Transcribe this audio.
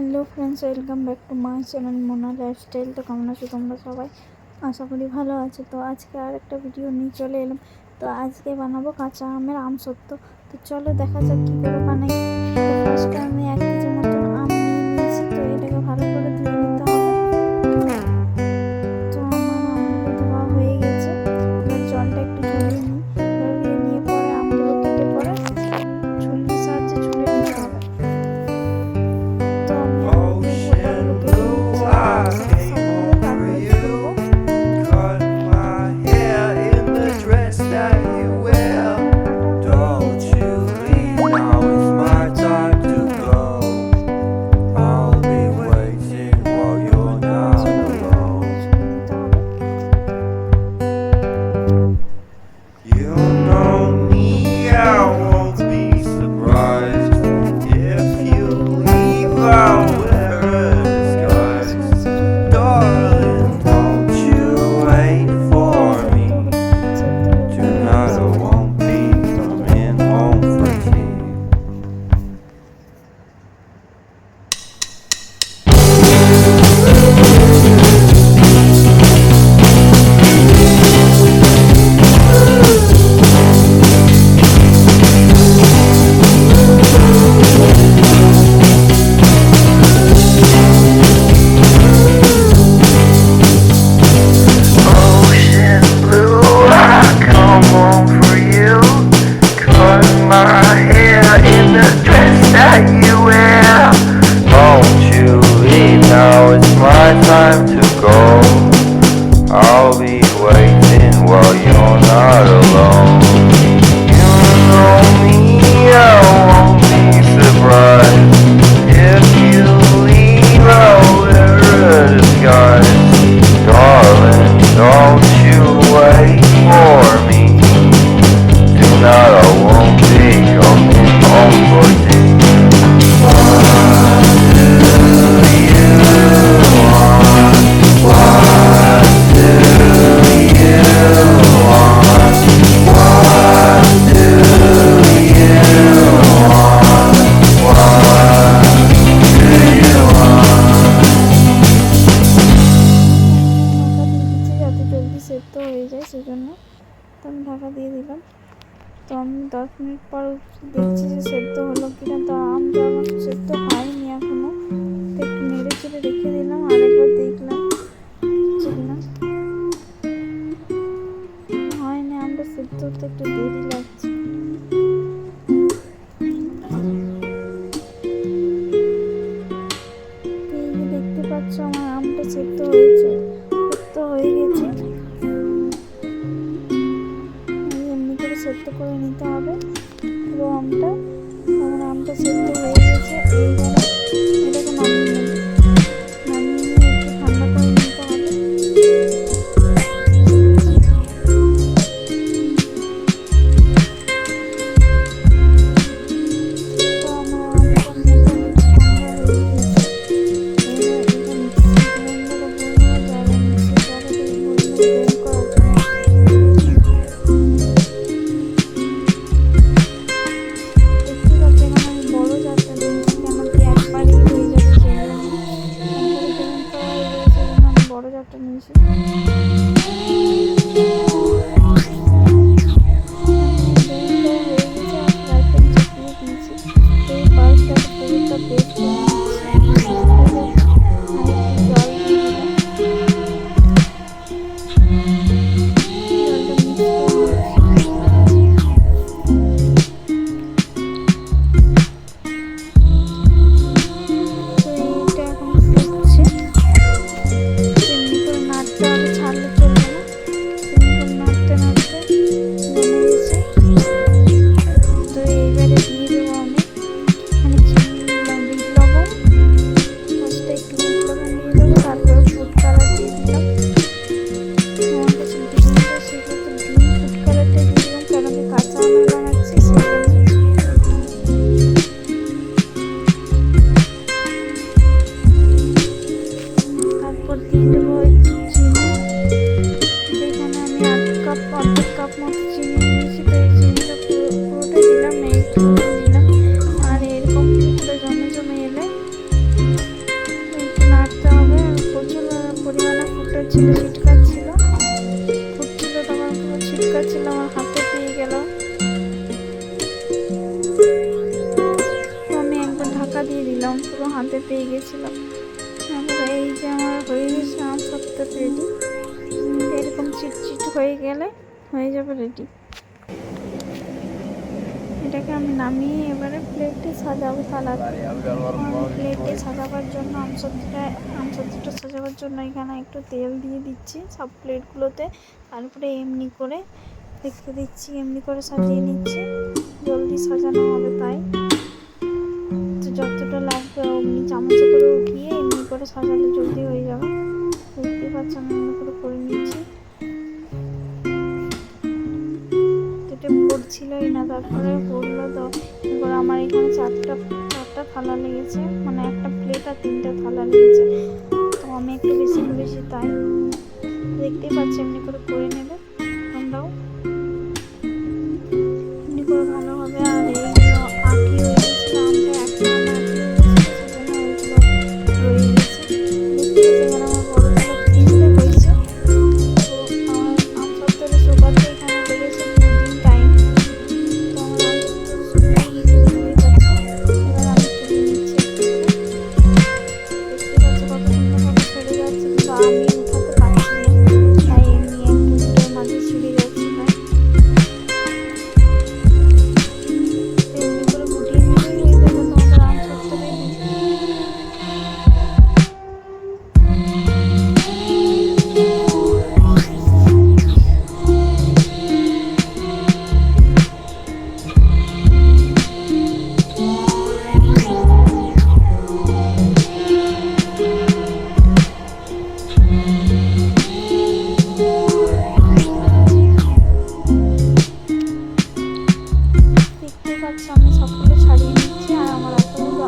Hello friends, welcome back to my channel Mona lifestyle. তো কেমন আছো তোমরা সবাই? আশা করি ভালো আছো। তো আজকে আর একটা ভিডিও নিয়ে চলে এলাম। তো আজকে বানাবো কাঁচা আমের আমসত্ত্ব। তো চলো দেখা যাক কী করে বানাই। তো ফার্স্টে আমি 1 কেজি মতন আম নিয়ে নিয়েছি। তো এটাকে ভালো করে ধুয়ে নিতে হবে। তো আমার আমগুলো ধোয়া হয়ে গেছে। এবার জলটা একটু ঝরিয়ে নিই। ঝরিয়ে নিয়ে পরে আমগুলো কেটে পরে ছুরির সাহায্যে ছুলে নিতে হবে। তো আমি গোটাগুলো কেটে নিচ্ছি। একসাথে তারপরে ছুলবো। Time to go. I'll be waiting while you're not alone. You know me, I won't be surprised if you leave out there disguise. Darling, don't you wait for me. Tonight I won't be coming home for tea. সেদ্ধ হয়ে যায়, সেজন্য তো আমি ঢাকা দিয়ে দিলাম। তো আমি 10 মিনিট পর দেখছি যে সেদ্ধ হলো কিনা। তো আমটা আমার সেদ্ধ হয়নি এখনো। তো একটু নেড়ে চেড়ে রেখে দিলাম, আরেকবার দেখলাম কিনা। হয়নি, আমটা সেদ্ধ হতে একটু দেরি লাগছে। এই যে দেখতে পাচ্ছ আমার আমটা সেদ্ধ হয়েছে, সেদ্ধ হয়ে গেছে। এমনি করে সেদ্ধ করে নিতে হবে পুরো আমটা। আমার আমটা সেদ্ধ হয়ে গেছে। এইবারে এটাকে নামিয়ে নেব। নামিয়ে নিয়ে একটু ঠান্ডা করে নিতে হবে। তো আমার আমটা মোটামুটি ঠান্ডা হয়ে গেছে। এবার এটা মিক্সি গ্রাইন্ডারে বলবো, যারা মিক্সি জারে গ্রাইন্ড করার জন্য। দেখতে পাচ্ছি এখানে আমি বড় জারটা নিয়েছি, কেন কি ফুটছিল ছিটকাচ্ছিল তখন পুরো ছিটকাচ্ছিল, আমার হাতে পেয়ে গেল। তো আমি একবার ঢাকা দিয়ে দিলাম, পুরো হাতে পেয়ে গেছিলো। তারপরে এই যে আমার হয়ে গেছে আম সত্য রেডি। এরকম চিটচিট হয়ে গেলে হয়ে যাবে রেডি। এটাকে আমি নামিয়ে এবারে প্লেটে সাজাবো সালাদ। প্লেটে সাজাবার জন্য আমসত্ত্বটা সাজাবার জন্য এখানে একটু তেল দিয়ে দিচ্ছি সব প্লেটগুলোতে। তারপরে এমনি করে রেখে দিচ্ছি, এমনি করে সাজিয়ে নিচ্ছি, জলদি সাজানো হবে তাই। তো যতটা লাগবে অমনি চামচে করে উঠিয়ে এমনি করে সাজালে জলদি হয়ে যাবে। দেখতে পাচ্ছি আমি এমনি করে নিচ্ছি। এটা পড়ছিলই না, তারপরে পড়লো। তো এবার আমার এখানে চারটা থালা লেগেছে, মানে একটা প্লেট আর 3টা থালা লেগেছে। তো আমি একটু বেশি তাই। দেখতেই পাচ্ছি এমনি করে নেবে তোমরাও, এমনি করে ভালোভাবে। আর এইগুলো আঁকি হয়ে গেছিলো, আমটা একটা আম আঁকি হয়ে গেছিলো, সেজন্য ওইগুলো রয়ে গেছে। দেখতে পাচ্ছি এখানে আমার বড় থালা ফ্রিজে হয়েছে। তো আমার আম সত্ত্বরে শোকাতে এখানে লেগেছে 2 দিন টাইম। তো আমার আম সত্ত্বরে শুকিয়ে গেছে, দেখতেই পাচ্ছি। এবার আমি তুলে নিচ্ছি একটু করে। দেখতে পাচ্ছি কত সুন্দরভাবে ছেড়ে যাচ্ছে, কিন্তু আমি উঠাতে পারছি না, তাই এমনি একটু দুটোর মাঝে ছিঁড়ে যাচ্ছে। তাই এমনি করে গুটিয়ে নিলেই হয়ে যাবে তোমাদের আম সত্ত্ব রেডি। দেখতেই পাচ্ছ আমি সবগুলো ছাড়িয়ে নিচ্ছি, আর আমার এতগুলো